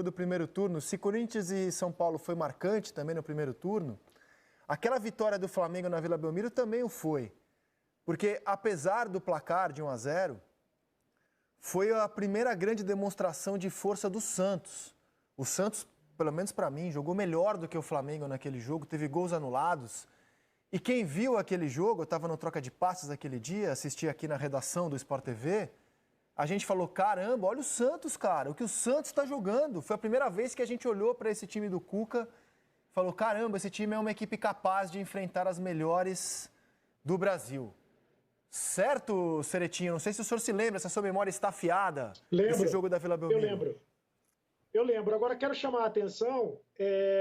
jogo do primeiro turno, se Corinthians e São Paulo foi marcante também no primeiro turno, aquela vitória do Flamengo na Vila Belmiro também o foi. Porque, apesar do placar de 1-0, foi a primeira grande demonstração de força do Santos. O Santos, pelo menos para mim, jogou melhor do que o Flamengo naquele jogo, teve gols anulados. E quem viu aquele jogo, eu estava no Troca de Passes aquele dia, assisti aqui na redação do Sport TV, a gente falou, caramba, olha o Santos, cara, o que o Santos está jogando. Foi a primeira vez que a gente olhou para esse time do Cuca e falou, caramba, esse time é uma equipe capaz de enfrentar as melhores do Brasil. Certo, Ceretinho? Não sei se o senhor se lembra, se a sua memória está afiada desse jogo da Vila Belmiro. Eu lembro. Agora quero chamar a atenção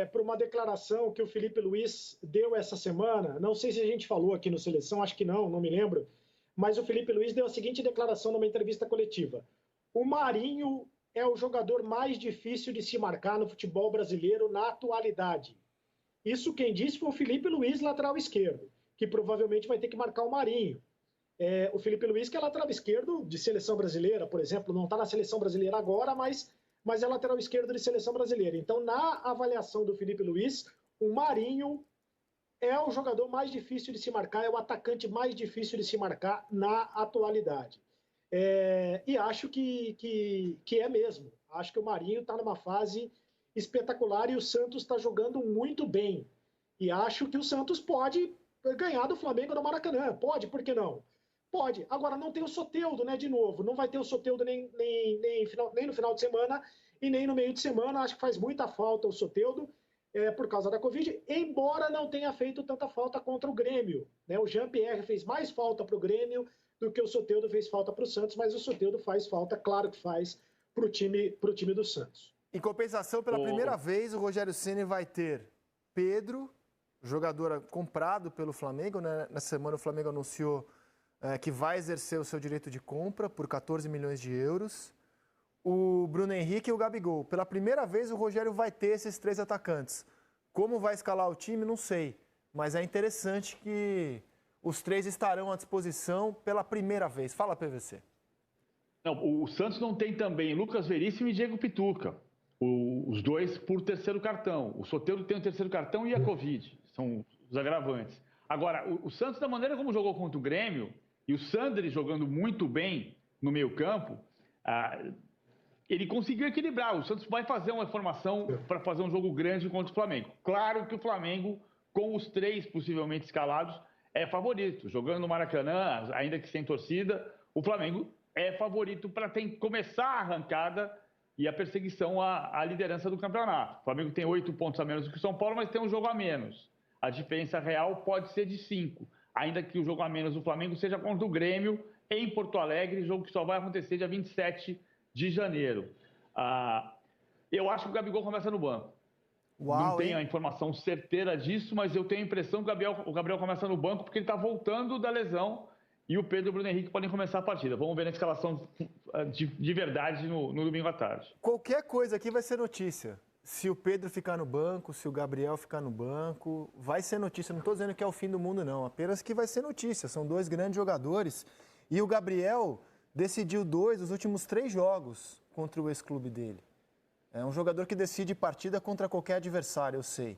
para uma declaração que o Felipe Luiz deu essa semana. Não sei se a gente falou aqui no Seleção, acho que não me lembro. Mas o Felipe Luiz deu a seguinte declaração numa entrevista coletiva. O Marinho é o jogador mais difícil de se marcar no futebol brasileiro na atualidade. Isso quem disse foi o Felipe Luiz, lateral esquerdo, que provavelmente vai ter que marcar o Marinho. O Felipe Luiz, que é lateral esquerdo de seleção brasileira, por exemplo, não está na seleção brasileira agora, mas é lateral esquerdo de seleção brasileira. Então, na avaliação do Felipe Luiz, o Marinho é o jogador mais difícil de se marcar, é o atacante mais difícil de se marcar na atualidade. E acho que é mesmo. Acho que o Marinho está numa fase espetacular e o Santos está jogando muito bem. E acho que o Santos pode ganhar do Flamengo no Maracanã. Pode, por que não? Pode. Agora, não tem o Soteldo, né, de novo. Não vai ter o Soteldo nem no final de semana e nem no meio de semana. Acho que faz muita falta o Soteldo por causa da Covid, embora não tenha feito tanta falta contra o Grêmio. Né? O Jean-Pierre fez mais falta para o Grêmio do que o Soteldo fez falta para o Santos, mas o Soteldo faz falta, claro que faz, para o time do Santos. Em compensação, pela primeira vez, o Rogério Ceni vai ter Pedro, jogador comprado pelo Flamengo. Né? Na semana o Flamengo anunciou que vai exercer o seu direito de compra por 14 milhões de euros. O Bruno Henrique e o Gabigol. Pela primeira vez o Rogério vai ter esses 3 atacantes. Como vai escalar o time, não sei. Mas é interessante que os 3 estarão à disposição pela primeira vez. Fala, PVC. Não, o Santos não tem também Lucas Veríssimo e Diego Pituca. Os 2 por terceiro cartão. O Soteldo tem o terceiro cartão e a Covid. São os agravantes. Agora, o Santos, da maneira como jogou contra o Grêmio, e o Sandri jogando muito bem no meio-campo, ele conseguiu equilibrar. O Santos vai fazer uma formação para fazer um jogo grande contra o Flamengo. Claro que o Flamengo, com os 3 possivelmente escalados, é favorito. Jogando no Maracanã, ainda que sem torcida, o Flamengo é favorito para começar a arrancada e a perseguição à liderança do campeonato. O Flamengo tem 8 pontos a menos do que o São Paulo, mas tem um jogo a menos. A diferença real pode ser de 5, ainda que o jogo a menos do Flamengo seja contra o Grêmio em Porto Alegre, jogo que só vai acontecer dia 27 de janeiro. Eu acho que o Gabigol começa no banco. Não tenho a informação certeira disso, mas eu tenho a impressão que o Gabriel começa no banco porque ele está voltando da lesão e o Pedro e o Bruno Henrique podem começar a partida. Vamos ver na escalação de verdade no domingo à tarde. Qualquer coisa aqui vai ser notícia. Se o Pedro ficar no banco, se o Gabriel ficar no banco, vai ser notícia. Não estou dizendo que é o fim do mundo, não. Apenas que vai ser notícia. São 2 grandes jogadores. E o Gabriel decidiu 2 dos últimos 3 jogos contra o ex-clube dele. É um jogador que decide partida contra qualquer adversário, eu sei.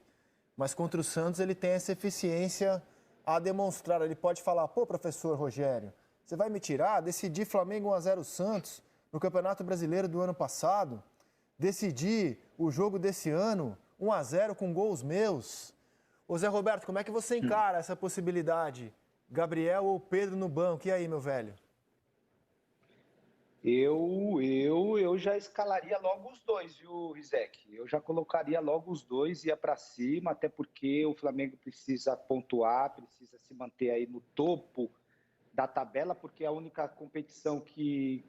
Mas contra o Santos ele tem essa eficiência a demonstrar. Ele pode falar, pô, professor Rogério, você vai me tirar? Decidir Flamengo 1-0 Santos no Campeonato Brasileiro do ano passado? Decidir o jogo desse ano 1-0 com gols meus? Ô Zé Roberto, como é que você encara essa possibilidade? Gabriel ou Pedro no banco? E aí, meu velho? Eu já escalaria logo os 2, viu, Rizek? Eu já colocaria logo os 2, ia para cima, até porque o Flamengo precisa pontuar, precisa se manter aí no topo da tabela, porque é a única competição que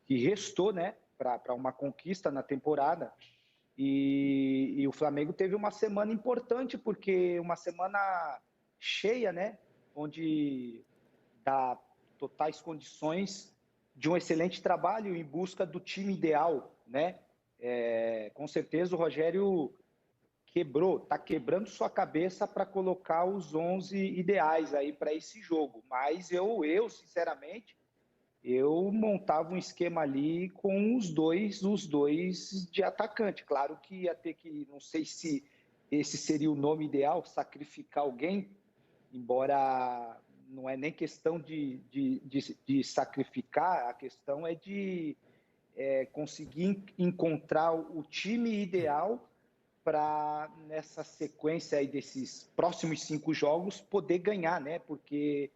restou, né, para uma conquista na temporada. E o Flamengo teve uma semana importante, porque uma semana cheia, né, onde dá totais condições de um excelente trabalho em busca do time ideal, né? Com certeza o Rogério está quebrando sua cabeça para colocar os 11 ideais aí para esse jogo. Mas eu sinceramente, eu montava um esquema ali com os dois de atacante. Claro que ia ter que, não sei se esse seria o nome ideal, sacrificar alguém, embora não é nem questão de sacrificar, a questão é de conseguir encontrar o time ideal para, nessa sequência aí desses próximos 5 jogos, poder ganhar, né? Porque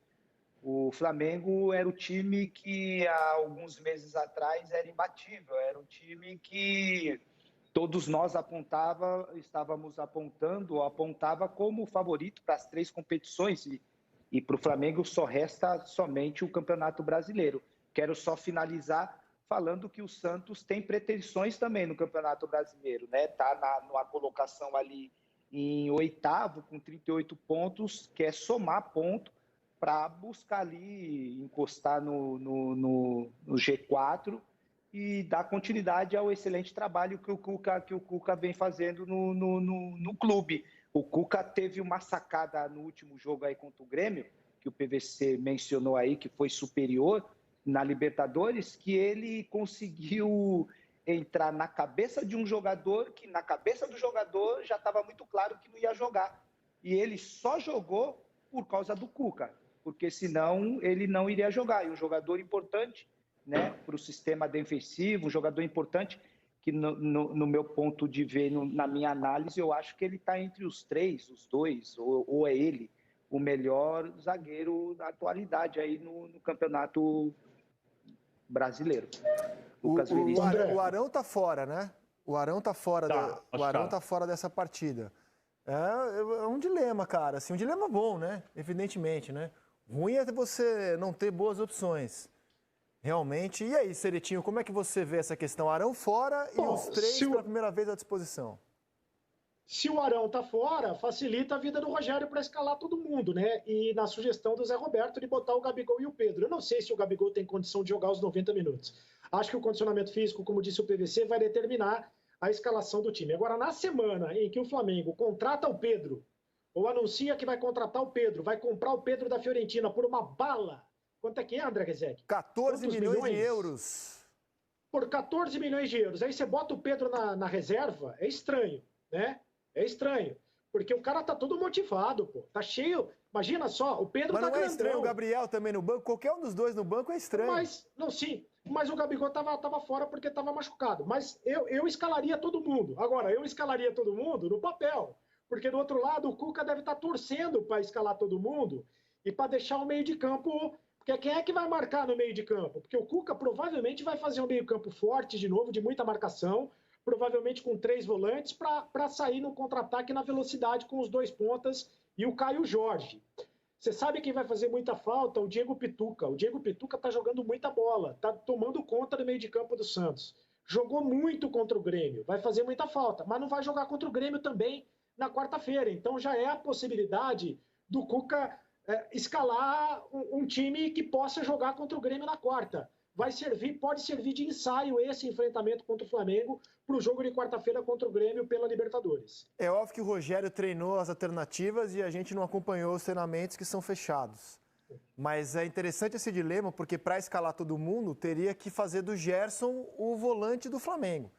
o Flamengo era o time que há alguns meses atrás era imbatível, era um time que todos nós apontava como favorito para as 3 competições e para o Flamengo só resta somente o Campeonato Brasileiro. Quero só finalizar falando que o Santos tem pretensões também no Campeonato Brasileiro, né? Está numa colocação ali em 8º com 38 pontos, quer somar ponto para buscar ali encostar no G4 e dar continuidade ao excelente trabalho que o Cuca vem fazendo no clube. O Cuca teve uma sacada no último jogo aí contra o Grêmio, que o PVC mencionou aí, que foi superior na Libertadores, que ele conseguiu entrar na cabeça de um jogador, que na cabeça do jogador já estava muito claro que não ia jogar. E ele só jogou por causa do Cuca, porque senão ele não iria jogar. E um jogador importante, né, para o sistema defensivo, um jogador importante que no meu ponto de ver, na minha análise, eu acho que ele está entre os 3, os 2, ou é ele o melhor zagueiro da atualidade aí no Campeonato Brasileiro. Lucas Veríssimo. O Arão tá fora, né? O Arão tá fora, o Arão tá fora dessa partida. É um dilema, cara. Assim, um dilema bom, né? Evidentemente, né? Ruim é você não ter boas opções. Realmente. E aí, Ceretinho, como é que você vê essa questão? Arão fora e os 3 pela primeira vez à disposição. Se o Arão tá fora, facilita a vida do Rogério para escalar todo mundo, né? E na sugestão do Zé Roberto de botar o Gabigol e o Pedro. Eu não sei se o Gabigol tem condição de jogar os 90 minutos. Acho que o condicionamento físico, como disse o PVC, vai determinar a escalação do time. Agora, na semana em que o Flamengo contrata o Pedro, ou anuncia que vai contratar o Pedro, vai comprar o Pedro da Fiorentina por uma bala. Quanto é que é, André Rezec? 14 milhões de euros. Por 14 milhões de euros. Aí você bota o Pedro na reserva, é estranho, né? É estranho. Porque o cara tá todo motivado, pô. Tá cheio. Imagina só, o Pedro mas tá não grandão. É estranho o Gabriel também no banco? Qualquer um dos dois no banco é estranho. Mas o Gabigol tava fora porque tava machucado. Mas eu escalaria todo mundo. Agora, eu escalaria todo mundo no papel. Porque do outro lado, o Cuca deve estar torcendo para escalar todo mundo e para deixar o meio de campo. Porque quem é que vai marcar no meio de campo? Porque o Cuca provavelmente vai fazer um meio campo forte de novo, de muita marcação, provavelmente com 3 volantes, para sair no contra-ataque na velocidade com os 2 pontas e o Caio Jorge. Você sabe quem vai fazer muita falta? O Diego Pituca. O Diego Pituca está jogando muita bola, está tomando conta do meio de campo do Santos. Jogou muito contra o Grêmio, vai fazer muita falta, mas não vai jogar contra o Grêmio também na quarta-feira. Então já é a possibilidade do Cuca escalar um time que possa jogar contra o Grêmio na quarta. Pode servir de ensaio esse enfrentamento contra o Flamengo para o jogo de quarta-feira contra o Grêmio pela Libertadores. É óbvio que o Rogério treinou as alternativas e a gente não acompanhou os treinamentos que são fechados. Mas é interessante esse dilema, porque para escalar todo mundo, teria que fazer do Gerson o volante do Flamengo.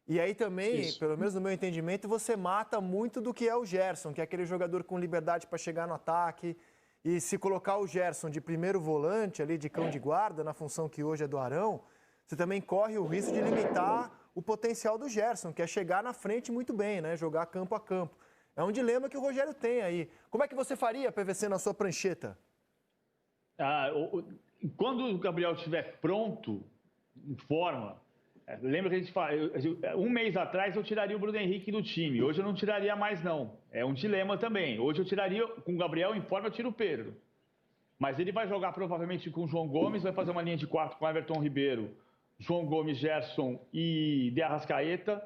E aí também, pelo menos no meu entendimento, você mata muito do que é o Gerson, que é aquele jogador com liberdade para chegar no ataque. E se colocar o Gerson de primeiro volante, ali de cão de guarda, na função que hoje é do Arão, você também corre o risco de limitar o potencial do Gerson, que é chegar na frente muito bem, né? Jogar campo a campo. É um dilema que o Rogério tem aí. Como é que você faria, PVC, na sua prancheta? Quando o Gabriel estiver pronto, em forma, lembra que a gente fala, um mês atrás eu tiraria o Bruno Henrique do time, hoje eu não tiraria mais não, é um dilema também. Hoje eu tiraria, com o Gabriel em forma, eu tiro o Pedro. Mas ele vai jogar provavelmente com o João Gomes, vai fazer uma linha de 4 com Everton Ribeiro, João Gomes, Gerson e De Arrascaeta,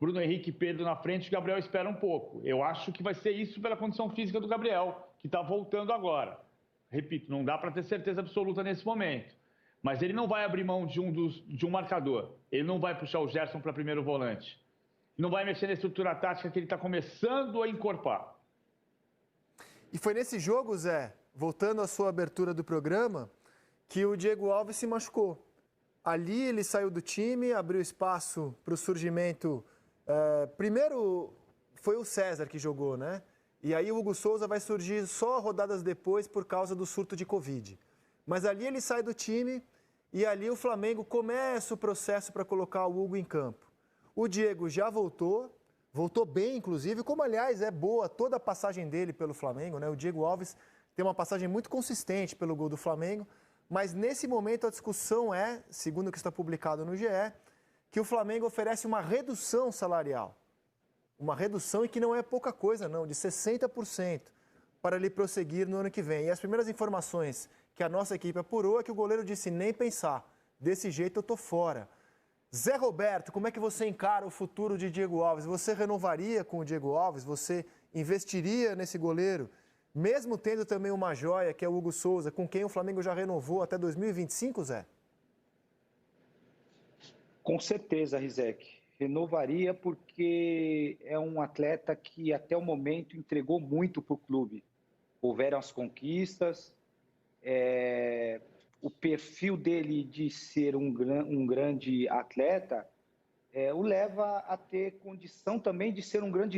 Bruno Henrique e Pedro na frente, o Gabriel espera um pouco. Eu acho que vai ser isso pela condição física do Gabriel, que está voltando agora. Repito, não dá para ter certeza absoluta nesse momento. Mas ele não vai abrir mão de um marcador. Ele não vai puxar o Gerson para primeiro volante. Não vai mexer na estrutura tática que ele está começando a encorpar. E foi nesse jogo, Zé, voltando à sua abertura do programa, que o Diego Alves se machucou. Ali ele saiu do time, abriu espaço para o surgimento. Primeiro foi o César que jogou, né? E aí o Hugo Souza vai surgir só rodadas depois por causa do surto de Covid. Mas ali ele sai do time e ali o Flamengo começa o processo para colocar o Hugo em campo. O Diego já voltou bem, inclusive, como, aliás, é boa toda a passagem dele pelo Flamengo, né? O Diego Alves tem uma passagem muito consistente pelo gol do Flamengo, mas nesse momento a discussão é, segundo o que está publicado no GE, que o Flamengo oferece uma redução salarial. Uma redução e que não é pouca coisa, não, de 60% para ele prosseguir no ano que vem. E as primeiras informações que a nossa equipe apurou é que o goleiro disse nem pensar, desse jeito eu tô fora. Zé Roberto, como é que você encara o futuro de Diego Alves? Você renovaria com o Diego Alves? Você investiria nesse goleiro? Mesmo tendo também uma joia, que é o Hugo Souza, com quem o Flamengo já renovou até 2025, Zé? Com certeza, Rizek. Renovaria porque é um atleta que até o momento entregou muito para o clube. Houveram as conquistas, o perfil dele de ser um grande atleta o leva a ter condição também de ser um grande